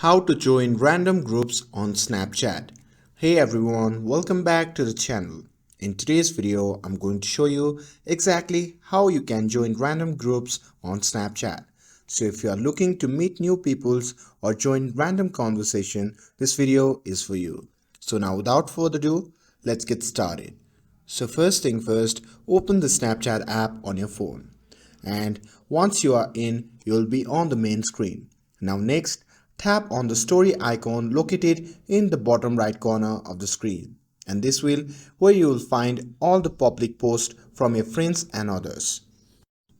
How to join random groups on Snapchat. Hey everyone, welcome back to the channel. In today's video, I'm going to show you exactly how you can join random groups on Snapchat. So if you are looking to meet new peoples or join random conversation, this video is for you. So now without further ado, let's get started. So first thing first, open the Snapchat app on your phone. And once you are in, you'll be on the main screen. Now next, tap on the story icon located in the bottom right corner of the screen. And this will where you will find all the public posts from your friends and others.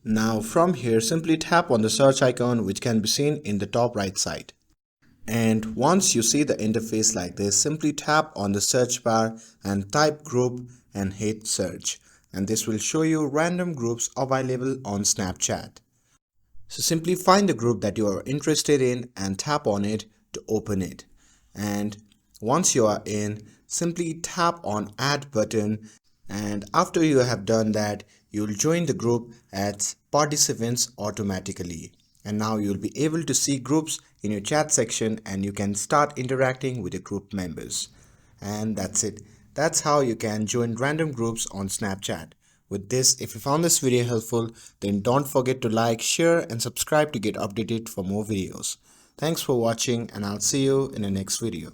Now from here, simply tap on the search icon which can be seen in the top right side. And once you see the interface like this, simply tap on the search bar and type group and hit search. And this will show you random groups available on Snapchat. So simply find the group that you are interested in and tap on it to open it. And once you are in, simply tap on add button, and after you have done that, you'll join the group as participants automatically. And now you'll be able to see groups in your chat section and you can start interacting with your group members. And that's it. That's how you can join random groups on Snapchat. With this, if you found this video helpful, then don't forget to like, share and subscribe to get updated for more videos. Thanks for watching and I'll see you in the next video.